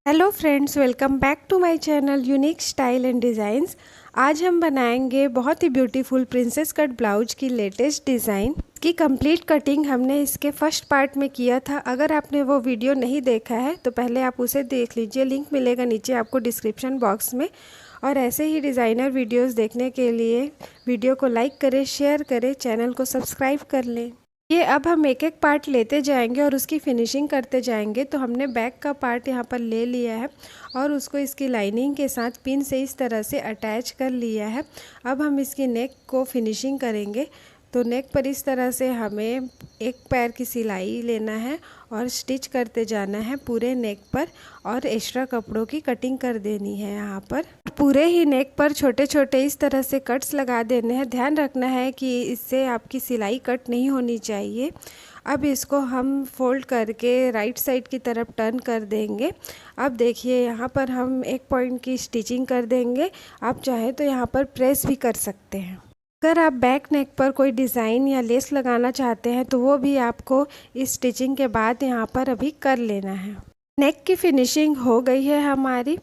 Hello friends, welcome back to my channel unique style and designs. आज हम बनाएंगे बहुत ही ब्यूटीफुल प्रिंसेस कट ब्लाउज की लेटेस्ट डिज़ाइन की कंप्लीट कटिंग हमने इसके फर्स्ट पार्ट में किया था। अगर आपने वो वीडियो नहीं देखा है तो पहले आप उसे देख लीजिए, लिंक मिलेगा नीचे आपको डिस्क्रिप्शन बॉक्स में। और ऐसे ही डिज़ाइनर वीडियोस देखने के लिए वीडियो को लाइक करें, शेयर करें, चैनल को सब्सक्राइब कर लें। ये अब हम एक एक पार्ट लेते जाएंगे और उसकी फिनिशिंग करते जाएंगे। तो हमने बैक का पार्ट यहाँ पर ले लिया है और उसको इसकी लाइनिंग के साथ पिन से इस तरह से अटैच कर लिया है। अब हम इसकी नेक को फिनिशिंग करेंगे। तो नेक पर इस तरह से हमें एक पैर की सिलाई लेना है और स्टिच करते जाना है पूरे नेक पर, और एक्स्ट्रा कपड़ों की कटिंग कर देनी है। यहाँ पर पूरे ही नेक पर छोटे छोटे इस तरह से कट्स लगा देने हैं। ध्यान रखना है कि इससे आपकी सिलाई कट नहीं होनी चाहिए। अब इसको हम फोल्ड करके राइट साइड की तरफ टर्न कर देंगे। अब देखिए यहाँ पर हम एक पॉइंट की स्टिचिंग कर देंगे। आप चाहे तो यहाँ पर प्रेस भी कर सकते हैं। अगर आप बैक नेक पर कोई डिज़ाइन या लेस लगाना चाहते हैं तो वो भी आपको इस स्टिचिंग के बाद यहाँ पर अभी कर लेना है। नेक की फिनिशिंग हो गई है हमारी।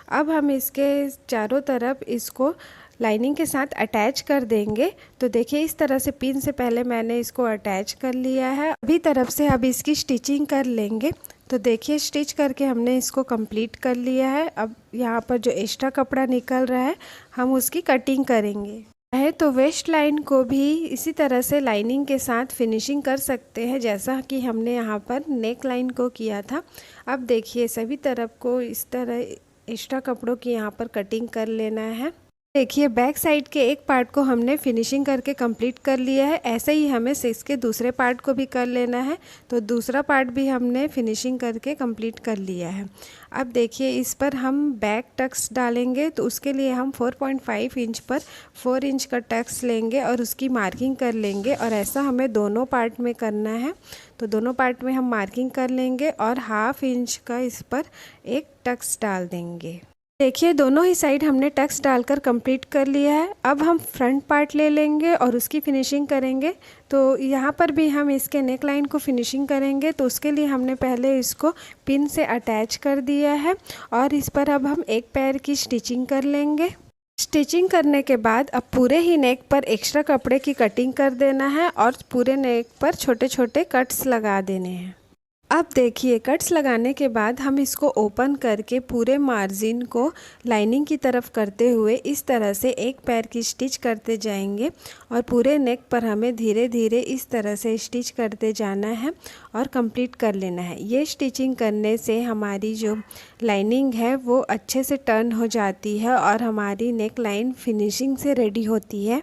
अब हम इसके चारों तरफ इसको लाइनिंग के साथ अटैच कर देंगे। तो देखिए इस तरह से पिन से पहले मैंने इसको अटैच कर लिया है। अभी तरफ से अब इसकी स्टिचिंग कर लेंगे। तो देखिए स्टिच करके हमने इसको कंप्लीट कर लिया है। अब यहाँ पर जो एक्स्ट्रा कपड़ा निकल रहा है हम उसकी कटिंग करेंगे। है तो वेस्ट लाइन को भी इसी तरह से लाइनिंग के साथ फिनिशिंग कर सकते हैं, जैसा कि हमने यहाँ पर नेक लाइन को किया था। अब देखिए सभी तरफ को इस तरह एक्स्ट्रा कपड़ों की यहाँ पर कटिंग कर लेना है। देखिए बैक साइड के एक पार्ट को हमने फिनिशिंग करके कंप्लीट कर लिया है। ऐसे ही हमें इसके दूसरे पार्ट को भी कर लेना है। तो दूसरा पार्ट भी हमने फिनिशिंग करके कंप्लीट कर लिया है। अब देखिए इस पर हम बैक टक्स डालेंगे। तो उसके लिए हम 4.5 इंच पर 4 इंच का टक्स लेंगे और उसकी मार्किंग कर लेंगे। और ऐसा हमें दोनों पार्ट में करना है। तो दोनों पार्ट में हम मार्किंग कर लेंगे और 1/2 इंच का इस पर एक टक्स डाल देंगे। देखिए दोनों ही साइड हमने टक्स डालकर कंप्लीट कर लिया है। अब हम फ्रंट पार्ट ले लेंगे और उसकी फिनिशिंग करेंगे। तो यहाँ पर भी हम इसके नेक लाइन को फिनिशिंग करेंगे। तो उसके लिए हमने पहले इसको पिन से अटैच कर दिया है और इस पर अब हम एक पैर की स्टिचिंग कर लेंगे। स्टिचिंग करने के बाद अब पूरे ही नेक पर एक्स्ट्रा कपड़े की कटिंग कर देना है और पूरे नेक पर छोटे छोटे कट्स लगा देने हैं। अब देखिए कट्स लगाने के बाद हम इसको ओपन करके पूरे मार्जिन को लाइनिंग की तरफ करते हुए इस तरह से एक पैर की स्टिच करते जाएंगे। और पूरे नेक पर हमें धीरे धीरे इस तरह से स्टिच करते जाना है और कंप्लीट कर लेना है। ये स्टिचिंग करने से हमारी जो लाइनिंग है वो अच्छे से टर्न हो जाती है और हमारी नेक लाइन फिनिशिंग से रेडी होती है।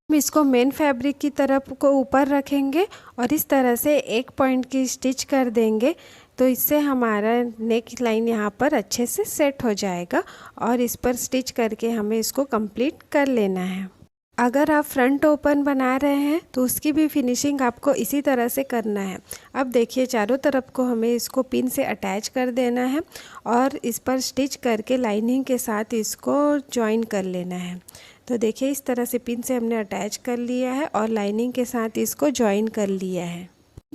हम इसको मेन फैब्रिक की तरफ को ऊपर रखेंगे और इस तरह से एक पॉइंट की स्टिच कर देंगे। तो इससे हमारा नेक लाइन यहाँ पर अच्छे से सेट हो जाएगा और इस पर स्टिच करके हमें इसको कंप्लीट कर लेना है। अगर आप फ्रंट ओपन बना रहे हैं तो उसकी भी फिनिशिंग आपको इसी तरह से करना है। अब देखिए चारों तरफ को हमें इसको पिन से अटैच कर देना है और इस पर स्टिच करके लाइनिंग के साथ इसको जॉइन कर लेना है। तो देखिए इस तरह से पिन से हमने अटैच कर लिया है और लाइनिंग के साथ इसको जॉइन कर लिया है।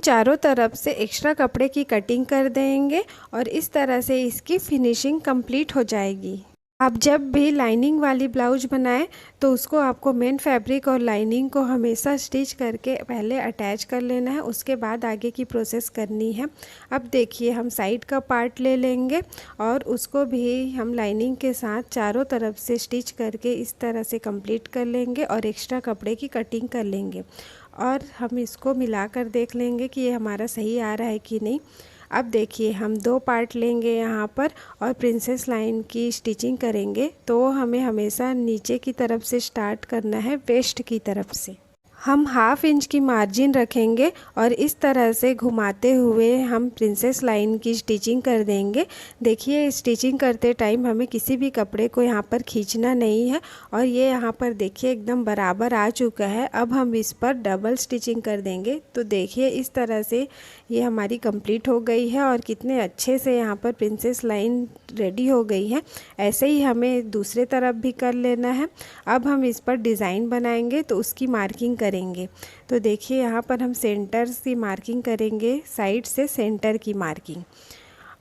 चारों तरफ से एक्स्ट्रा कपड़े की कटिंग कर देंगे और इस तरह से इसकी फिनिशिंग कंप्लीट हो जाएगी। आप जब भी लाइनिंग वाली ब्लाउज बनाएं तो उसको आपको मेन फैब्रिक और लाइनिंग को हमेशा स्टिच करके पहले अटैच कर लेना है, उसके बाद आगे की प्रोसेस करनी है। अब देखिए हम साइड का पार्ट ले लेंगे और उसको भी हम लाइनिंग के साथ चारों तरफ से स्टिच करके इस तरह से कंप्लीट कर लेंगे और एक्स्ट्रा कपड़े की कटिंग कर लेंगे। और हम इसको मिलाकर देख लेंगे कि ये हमारा सही आ रहा है कि नहीं। अब देखिए हम 2 पार्ट लेंगे यहाँ पर और प्रिंसेस लाइन की स्टिचिंग करेंगे। तो हमें हमेशा नीचे की तरफ से स्टार्ट करना है, वेस्ट की तरफ से। हम 1/2 इंच की मार्जिन रखेंगे और इस तरह से घुमाते हुए हम प्रिंसेस लाइन की स्टिचिंग कर देंगे। देखिए स्टिचिंग करते टाइम हमें किसी भी कपड़े को यहाँ पर खींचना नहीं है और ये यहाँ पर देखिए एकदम बराबर आ चुका है। अब हम इस पर डबल स्टिचिंग कर देंगे। तो देखिए इस तरह से ये हमारी कंप्लीट हो गई है और कितने अच्छे से यहाँ पर प्रिंसेस लाइन रेडी हो गई है। ऐसे ही हमें दूसरे तरफ भी कर लेना है। अब हम इस पर डिज़ाइन बनाएंगे तो उसकी मार्किंग करेंगे। तो देखिए यहाँ पर हम सेंटर की मार्किंग करेंगे, साइड से सेंटर की मार्किंग।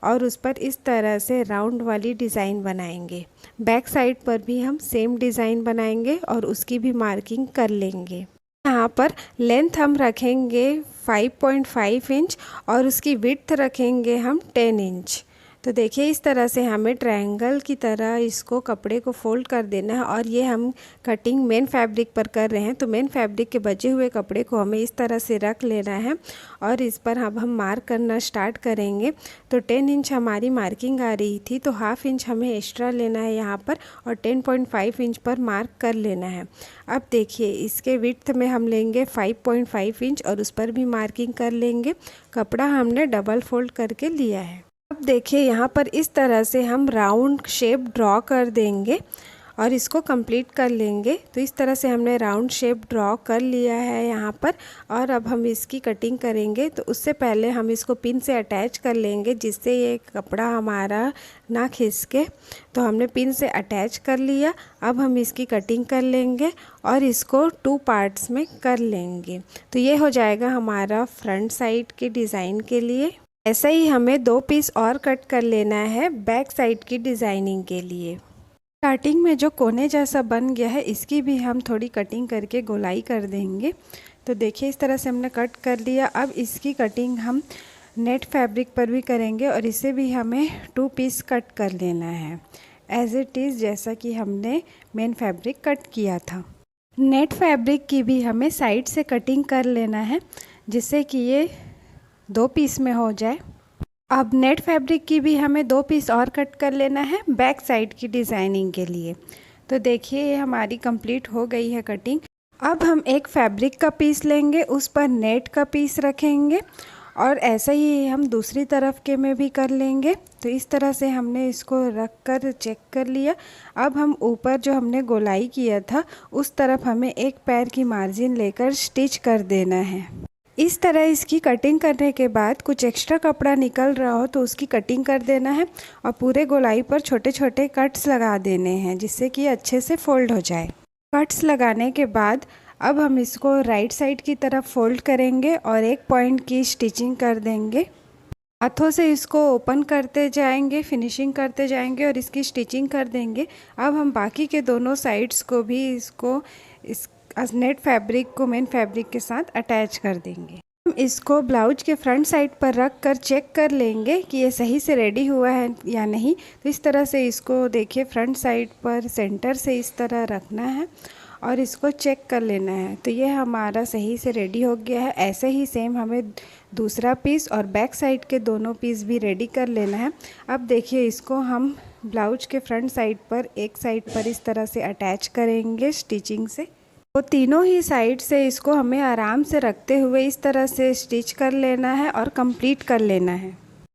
और उस पर इस तरह से राउंड वाली डिज़ाइन बनाएंगे। बैक साइड पर भी हम सेम डिज़ाइन बनाएंगे और उसकी भी मार्किंग कर लेंगे। यहाँ पर लेंथ हम रखेंगे 5.5 इंच और उसकी विड्थ रखेंगे हम 10 इंच। तो देखिए इस तरह से हमें ट्रायंगल की तरह इसको कपड़े को फोल्ड कर देना है और ये हम कटिंग मेन फैब्रिक पर कर रहे हैं। तो मेन फैब्रिक के बचे हुए कपड़े को हमें इस तरह से रख लेना है और इस पर अब हम मार्क करना स्टार्ट करेंगे। तो 10 इंच हमारी मार्किंग आ रही थी, तो हाफ इंच हमें एक्स्ट्रा लेना है यहाँ पर और 10.5 इंच पर मार्क कर लेना है। अब देखिए इसके विड्थ में हम लेंगे 5.5 इंच और उस पर भी मार्किंग कर लेंगे। कपड़ा हमने डबल फोल्ड करके लिया है। अब देखिए यहाँ पर इस तरह से हम राउंड शेप ड्रॉ कर देंगे और इसको कंप्लीट कर लेंगे। तो इस तरह से हमने राउंड शेप ड्रॉ कर लिया है यहाँ पर और अब हम इसकी कटिंग करेंगे। तो उससे पहले हम इसको पिन से अटैच कर लेंगे जिससे ये कपड़ा हमारा ना खिसके। तो हमने पिन से अटैच कर लिया। अब हम इसकी कटिंग कर लेंगे और इसको 2 पार्ट्स में कर लेंगे। तो ये हो जाएगा हमारा फ्रंट साइड के डिज़ाइन के लिए। ऐसा ही हमें 2 पीस और कट कर लेना है बैक साइड की डिज़ाइनिंग के लिए। स्टार्टिंग में जो कोने जैसा बन गया है इसकी भी हम थोड़ी कटिंग करके गोलाई कर देंगे। तो देखिए इस तरह से हमने कट कर लिया। अब इसकी कटिंग हम नेट फैब्रिक पर भी करेंगे और इसे भी हमें 2 पीस कट कर लेना है एज इट इज़ जैसा कि हमने मेन फैब्रिक कट किया था। नेट फैब्रिक की भी हमें साइड से कटिंग कर लेना है जिससे कि ये 2 पीस में हो जाए। अब नेट फैब्रिक की भी हमें 2 पीस और कट कर लेना है बैक साइड की डिज़ाइनिंग के लिए। तो देखिए ये हमारी कंप्लीट हो गई है कटिंग। अब हम एक फैब्रिक का पीस लेंगे, उस पर नेट का पीस रखेंगे और ऐसा ही हम दूसरी तरफ के में भी कर लेंगे। तो इस तरह से हमने इसको रख कर चेक कर लिया। अब हम ऊपर जो हमने गोलाई किया था उस तरफ हमें एक पैर की मार्जिन लेकर स्टिच कर देना है। इस तरह इसकी कटिंग करने के बाद कुछ एक्स्ट्रा कपड़ा निकल रहा हो तो उसकी कटिंग कर देना है और पूरे गोलाई पर छोटे छोटे कट्स लगा देने हैं जिससे कि अच्छे से फोल्ड हो जाए। कट्स लगाने के बाद अब हम इसको राइट साइड की तरफ फोल्ड करेंगे और एक पॉइंट की स्टिचिंग कर देंगे। हाथों से इसको ओपन करते जाएंगे, फिनिशिंग करते जाएंगे और इसकी स्टिचिंग कर देंगे। अब हम बाकी के दोनों साइड्स को भी इस नेट फैब्रिक को मेन फैब्रिक के साथ अटैच कर देंगे। हम इसको ब्लाउज के फ्रंट साइड पर रख कर चेक कर लेंगे कि ये सही से रेडी हुआ है या नहीं। तो इस तरह से इसको देखिए फ्रंट साइड पर सेंटर से इस तरह रखना है और इसको चेक कर लेना है। तो ये हमारा सही से रेडी हो गया है। ऐसे ही सेम हमें दूसरा पीस और बैक साइड के दोनों पीस भी रेडी कर लेना है। अब देखिए इसको हम ब्लाउज के फ्रंट साइड पर एक साइड पर इस तरह से अटैच करेंगे स्टिचिंग से। तो तीनों ही साइड से इसको हमें आराम से रखते हुए इस तरह से स्टिच कर लेना है और कंप्लीट कर लेना है।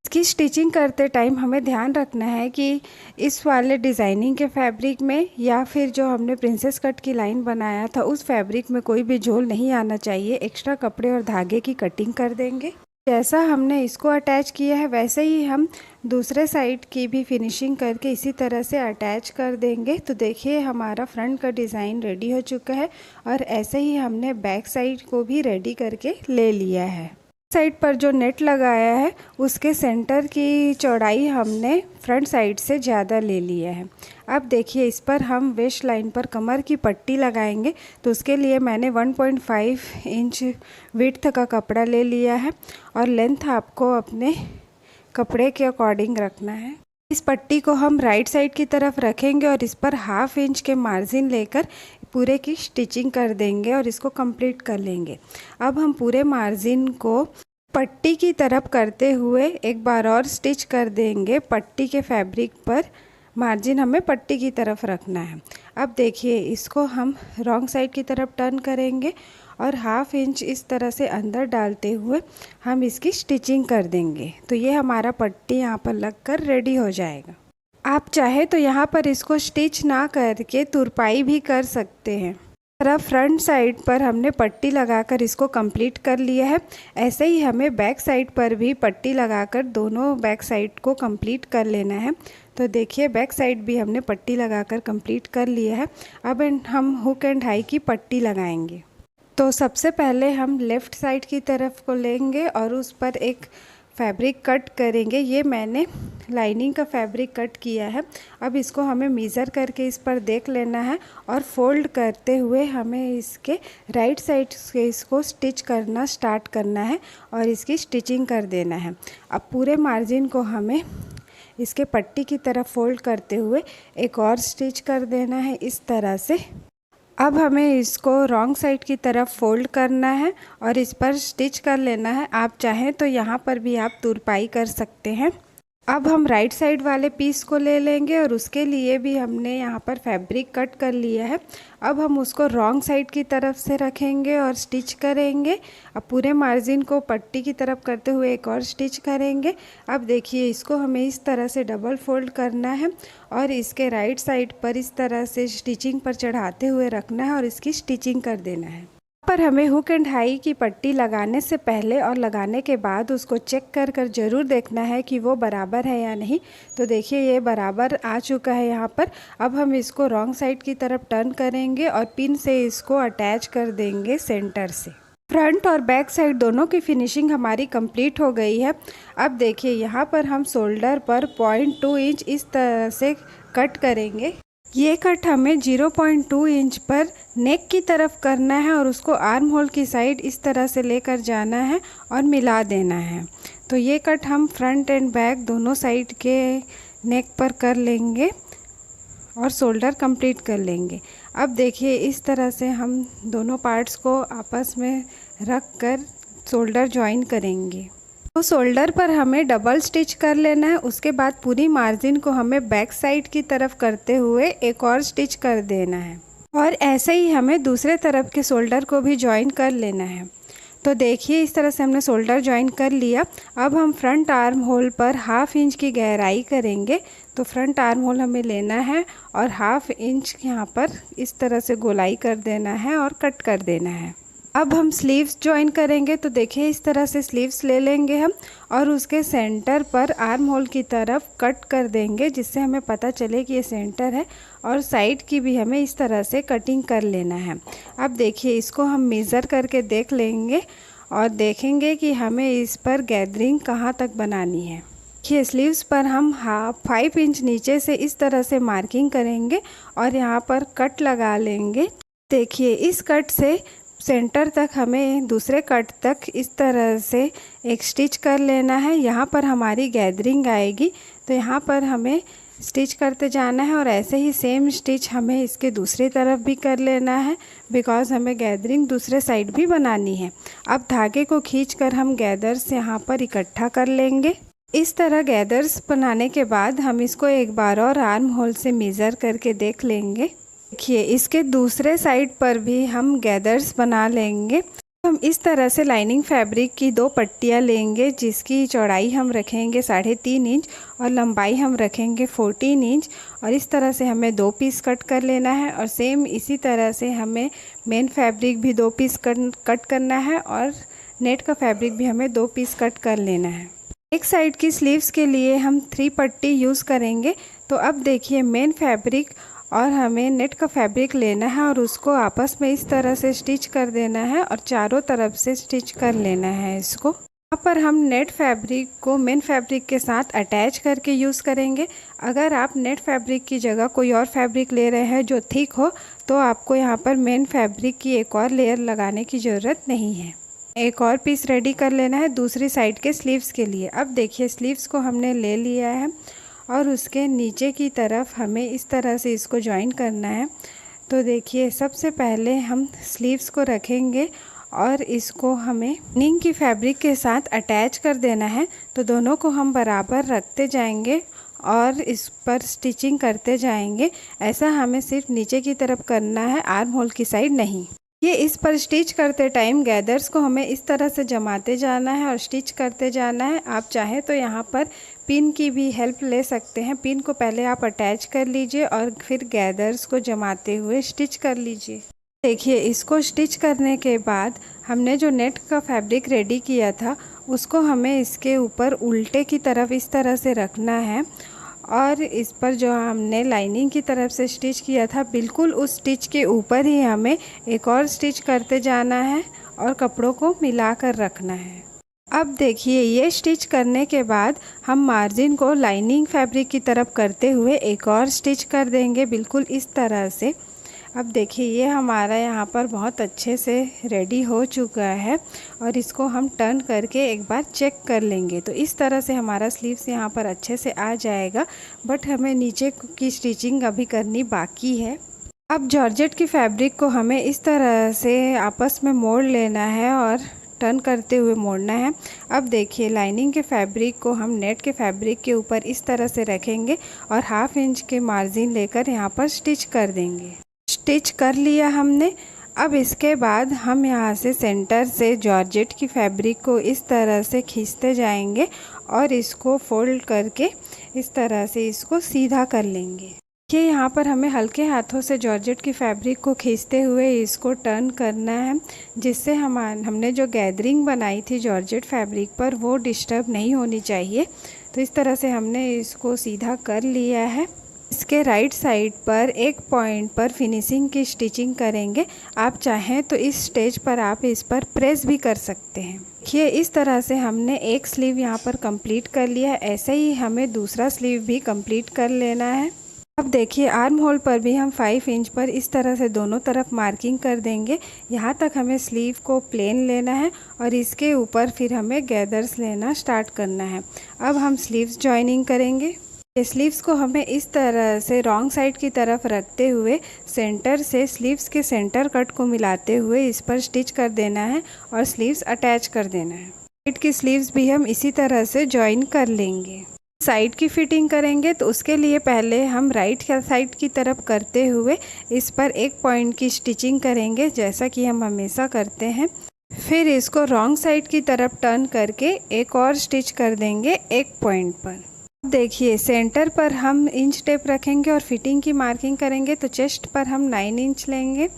इसकी स्टिचिंग करते टाइम हमें ध्यान रखना है कि इस वाले डिज़ाइनिंग के फैब्रिक में या फिर जो हमने प्रिंसेस कट की लाइन बनाया था उस फैब्रिक में कोई भी झोल नहीं आना चाहिए। एक्स्ट्रा कपड़े और धागे की कटिंग कर देंगे। जैसा हमने इसको अटैच किया है वैसे ही हम दूसरे साइड की भी फिनिशिंग करके इसी तरह से अटैच कर देंगे। तो देखिए हमारा फ्रंट का डिज़ाइन रेडी हो चुका है और ऐसे ही हमने बैक साइड को भी रेडी करके ले लिया है। साइड पर जो नेट लगाया है उसके सेंटर की चौड़ाई हमने फ्रंट साइड से ज़्यादा ले लिया है। अब देखिए इस पर हम वेस्ट लाइन पर कमर की पट्टी लगाएंगे। तो उसके लिए मैंने 1.5 इंच विड्थ का कपड़ा ले लिया है और लेंथ आपको अपने कपड़े के अकॉर्डिंग रखना है। इस पट्टी को हम राइट साइड की तरफ रखेंगे और इस पर ½ इंच के मार्जिन लेकर पूरे की स्टिचिंग कर देंगे और इसको कंप्लीट कर लेंगे। अब हम पूरे मार्जिन को पट्टी की तरफ करते हुए एक बार और स्टिच कर देंगे। पट्टी के फैब्रिक पर मार्जिन हमें पट्टी की तरफ रखना है। अब देखिए इसको हम रॉन्ग साइड की तरफ टर्न करेंगे और ½ इंच इस तरह से अंदर डालते हुए हम इसकी स्टिचिंग कर देंगे। तो ये हमारा पट्टी यहाँ पर लगकर रेडी हो जाएगा। आप चाहे तो यहाँ पर इसको स्टिच ना करके तुरपाई भी कर सकते हैं। फ्रंट साइड पर हमने पट्टी लगाकर इसको कंप्लीट कर लिया है। ऐसे ही हमें बैक साइड पर भी पट्टी लगाकर दोनों बैक साइड को कंप्लीट कर लेना है। तो देखिए बैक साइड भी हमने पट्टी लगाकर कंप्लीट कर लिया है। अब हम हुक एंड हाई की पट्टी लगाएंगे। तो सबसे पहले हम लेफ़्ट साइड की तरफ को लेंगे और उस पर एक फैब्रिक कट करेंगे। ये मैंने लाइनिंग का फैब्रिक कट किया है। अब इसको हमें मेज़र करके इस पर देख लेना है और फोल्ड करते हुए हमें इसके राइट साइड से इसको स्टिच करना स्टार्ट करना है और इसकी स्टिचिंग कर देना है। अब पूरे मार्जिन को हमें इसके पट्टी की तरफ फोल्ड करते हुए एक और स्टिच कर देना है इस तरह से। अब हमें इसको रॉन्ग साइड की तरफ फोल्ड करना है और इस पर स्टिच कर लेना है। आप चाहें तो यहाँ पर भी आप तुरपाई कर सकते हैं। अब हम राइट साइड वाले पीस को ले लेंगे और उसके लिए भी हमने यहाँ पर फैब्रिक कट कर लिया है। अब हम उसको रॉन्ग साइड की तरफ से रखेंगे और स्टिच करेंगे। अब पूरे मार्जिन को पट्टी की तरफ करते हुए एक और स्टिच करेंगे। अब देखिए इसको हमें इस तरह से डबल फोल्ड करना है और इसके राइट साइड पर इस तरह से स्टिचिंग पर चढ़ाते हुए रखना है और इसकी स्टिचिंग कर देना है। पर हमें हुक एंड हाई की पट्टी लगाने से पहले और लगाने के बाद उसको चेक कर ज़रूर देखना है कि वो बराबर है या नहीं। तो देखिए ये बराबर आ चुका है यहाँ पर। अब हम इसको रॉन्ग साइड की तरफ टर्न करेंगे और पिन से इसको अटैच कर देंगे सेंटर से। फ्रंट और बैक साइड दोनों की फिनिशिंग हमारी कंप्लीट हो गई है। अब देखिए यहाँ पर हम शोल्डर पर 0.2 इंच इस तरह से कट करेंगे। ये कट हमें 0.2 इंच पर नेक की तरफ करना है और उसको आर्म होल की साइड इस तरह से लेकर जाना है और मिला देना है। तो ये कट हम फ्रंट एंड बैक दोनों साइड के नेक पर कर लेंगे और शोल्डर कंप्लीट कर लेंगे। अब देखिए इस तरह से हम दोनों पार्ट्स को आपस में रख कर शोल्डर जॉइन करेंगे। तो शोल्डर पर हमें डबल स्टिच कर लेना है। उसके बाद पूरी मार्जिन को हमें बैक साइड की तरफ करते हुए एक और स्टिच कर देना है और ऐसे ही हमें दूसरे तरफ के शोल्डर को भी जॉइन कर लेना है। तो देखिए इस तरह से हमने शोल्डर जॉइन कर लिया। अब हम फ्रंट आर्म होल पर 1/2 इंच की गहराई करेंगे। तो फ्रंट आर्म होल हमें लेना है और 1/2 इंच यहाँ पर इस तरह से गोलाई कर देना है और कट कर देना है। अब हम स्लीव्स जॉइन करेंगे। तो देखिए इस तरह से स्लीव्स ले लेंगे हम और उसके सेंटर पर आर्म होल की तरफ कट कर देंगे, जिससे हमें पता चले कि ये सेंटर है। और साइड की भी हमें इस तरह से कटिंग कर लेना है। अब देखिए इसको हम मेज़र करके देख लेंगे और देखेंगे कि हमें इस पर गैदरिंग कहाँ तक बनानी है। देखिए स्लीव्स पर हम 5 इंच नीचे से इस तरह से मार्किंग करेंगे और यहाँ पर कट लगा लेंगे। देखिए इस कट से सेंटर तक हमें दूसरे कट तक इस तरह से एक स्टिच कर लेना है। यहाँ पर हमारी गैदरिंग आएगी तो यहाँ पर हमें स्टिच करते जाना है और ऐसे ही सेम स्टिच हमें इसके दूसरी तरफ भी कर लेना है, बिकॉज़ हमें गैदरिंग दूसरे साइड भी बनानी है। अब धागे को खींचकर हम गैदर्स यहाँ पर इकट्ठा कर लेंगे। इस तरह गैदर्स बनाने के बाद हम इसको एक बार और आर्म होल से मेज़र करके देख लेंगे। देखिए इसके दूसरे साइड पर भी हम गैदर्स बना लेंगे। हम इस तरह से लाइनिंग फैब्रिक की 2 पट्टियाँ लेंगे, जिसकी चौड़ाई हम रखेंगे 3.5 इंच और लंबाई हम रखेंगे 14 इंच। और इस तरह से हमें 2 पीस कट कर लेना है और सेम इसी तरह से हमें मेन फैब्रिक भी 2 पीस कट करना है और नेट का फैब्रिक भी हमें 2 पीस कट कर लेना है। एक साइड की स्लीव्स के लिए हम 3 पट्टी यूज़ करेंगे। तो अब देखिए मेन फैब्रिक और हमें नेट का फैब्रिक लेना है और उसको आपस में इस तरह से स्टिच कर देना है और चारों तरफ से स्टिच कर लेना है इसको। यहाँ पर हम नेट फैब्रिक को मेन फैब्रिक के साथ अटैच करके यूज़ करेंगे। अगर आप नेट फैब्रिक की जगह कोई और फैब्रिक ले रहे हैं जो थिक हो, तो आपको यहाँ पर मेन फैब्रिक की एक और लेयर लगाने की ज़रूरत नहीं है। एक और पीस रेडी कर लेना है दूसरी साइड के स्लीव्स के लिए। अब देखिए स्लीव्स को हमने ले लिया है और उसके नीचे की तरफ हमें इस तरह से इसको जॉइन करना है। तो देखिए सबसे पहले हम स्लीव्स को रखेंगे और इसको हमें लाइनिंग की फैब्रिक के साथ अटैच कर देना है। तो दोनों को हम बराबर रखते जाएंगे और इस पर स्टिचिंग करते जाएंगे। ऐसा हमें सिर्फ नीचे की तरफ करना है, आर्म होल की साइड नहीं। ये इस पर स्टिच करते टाइम गैदर्स को हमें इस तरह से जमाते जाना है और स्टिच करते जाना है। आप चाहें तो यहाँ पर पिन की भी हेल्प ले सकते हैं। पिन को पहले आप अटैच कर लीजिए और फिर गैदर्स को जमाते हुए स्टिच कर लीजिए। देखिए इसको स्टिच करने के बाद हमने जो नेट का फैब्रिक रेडी किया था उसको हमें इसके ऊपर उल्टे की तरफ इस तरह से रखना है और इस पर जो हमने लाइनिंग की तरफ से स्टिच किया था बिल्कुल उस स्टिच के ऊपर ही हमें एक और स्टिच करते जाना है और कपड़ों को मिला कर रखना है। अब देखिए ये स्टिच करने के बाद हम मार्जिन को लाइनिंग फैब्रिक की तरफ करते हुए एक और स्टिच कर देंगे, बिल्कुल इस तरह से। अब देखिए ये हमारा यहाँ पर बहुत अच्छे से रेडी हो चुका है और इसको हम टर्न करके एक बार चेक कर लेंगे। तो इस तरह से हमारा स्लीव्स यहाँ पर अच्छे से आ जाएगा, बट हमें नीचे की स्टिचिंग अभी करनी बाकी है। अब जॉर्जेट की फैब्रिक को हमें इस तरह से आपस में मोड़ लेना है और टर्न करते हुए मोड़ना है। अब देखिए लाइनिंग के फैब्रिक को हम नेट के फैब्रिक के ऊपर इस तरह से रखेंगे और 1/2 इंच के मार्जिन लेकर यहाँ पर स्टिच कर देंगे। स्टिच कर लिया हमने। अब इसके बाद हम यहाँ से सेंटर से जॉर्जेट की फैब्रिक को इस तरह से खींचते जाएंगे और इसको फोल्ड करके इस तरह से इसको सीधा कर लेंगे। ये यहाँ पर हमें हल्के हाथों से जॉर्जेट की फैब्रिक को खींचते हुए इसको टर्न करना है, जिससे हमने जो गैदरिंग बनाई थी जॉर्जेट फैब्रिक पर वो डिस्टर्ब नहीं होनी चाहिए। तो इस तरह से हमने इसको सीधा कर लिया है। इसके राइट साइड पर एक पॉइंट पर फिनिशिंग की स्टिचिंग करेंगे। आप चाहें तो इस स्टेज पर आप इस पर प्रेस भी कर सकते हैं। देखिए इस तरह से हमने एक स्लीव यहाँ पर कंप्लीट कर लिया है। ऐसे ही हमें दूसरा स्लीव भी कंप्लीट कर लेना है। अब देखिए आर्म होल पर भी हम 5 इंच पर इस तरह से दोनों तरफ मार्किंग कर देंगे। यहाँ तक हमें स्लीव को प्लेन लेना है और इसके ऊपर फिर हमें गैदर्स लेना स्टार्ट करना है। अब हम स्लीव्स जॉइनिंग करेंगे। स्लीव्स को हमें इस तरह से रॉन्ग साइड की तरफ रखते हुए सेंटर से स्लीव्स के सेंटर कट को मिलाते हुए इस पर स्टिच कर देना है और स्लीव्स अटैच कर देना है। साइड की स्लीव्स भी हम इसी तरह से जॉइन कर लेंगे। साइड की फिटिंग करेंगे तो उसके लिए पहले हम राइट साइड की तरफ करते हुए इस पर एक पॉइंट की स्टिचिंग करेंगे, जैसा कि हम हमेशा करते हैं। फिर इसको रॉन्ग साइड की तरफ टर्न करके एक और स्टिच कर देंगे एक पॉइंट पर। देखिए सेंटर पर हम इंच टेप रखेंगे और फिटिंग की मार्किंग करेंगे। तो चेस्ट पर हम 9 इंच लेंगे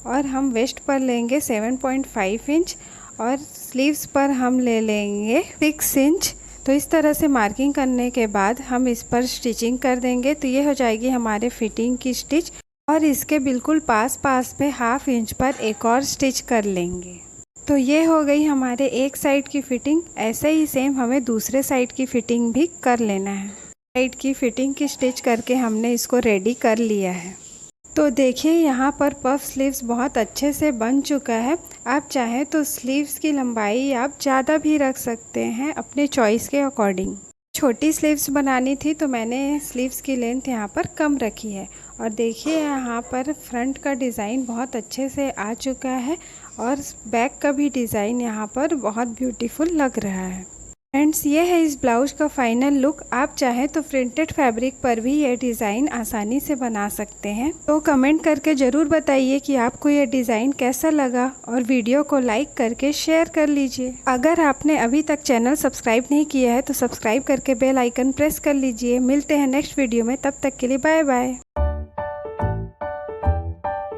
और हम वेस्ट पर लेंगे 7.5 इंच और स्लीव्स पर हम ले लेंगे 6 इंच। तो इस तरह से मार्किंग करने के बाद हम इस पर स्टिचिंग कर देंगे। तो ये हो जाएगी हमारे फिटिंग की स्टिच और इसके बिल्कुल पास में 1/2 इंच पर एक और स्टिच कर लेंगे। तो ये हो गई हमारे एक साइड की फिटिंग। ऐसे ही सेम हमें दूसरे साइड की फिटिंग भी कर लेना है। साइड की फिटिंग की स्टिच करके हमने इसको रेडी कर लिया है। तो देखिए यहाँ पर पफ स्लीव्स बहुत अच्छे से बन चुका है। आप चाहें तो स्लीव्स की लंबाई आप ज़्यादा भी रख सकते हैं अपने चॉइस के अकॉर्डिंग। छोटी स्लीव्स बनानी थी तो मैंने स्लीव्स की लेंथ यहाँ पर कम रखी है। और देखिए यहाँ पर फ्रंट का डिज़ाइन बहुत अच्छे से आ चुका है और बैक का भी डिज़ाइन यहाँ पर बहुत ब्यूटीफुल लग रहा है। फ्रेंड्स ये है इस ब्लाउज का फाइनल लुक। आप चाहें तो प्रिंटेड फैब्रिक पर भी ये डिज़ाइन आसानी से बना सकते हैं। तो कमेंट करके ज़रूर बताइए कि आपको ये डिज़ाइन कैसा लगा और वीडियो को लाइक करके शेयर कर लीजिए। अगर आपने अभी तक चैनल सब्सक्राइब नहीं किया है तो सब्सक्राइब करके बेल आइकन प्रेस कर लीजिए। मिलते हैं नेक्स्ट वीडियो में, तब तक के लिए बाय बाय।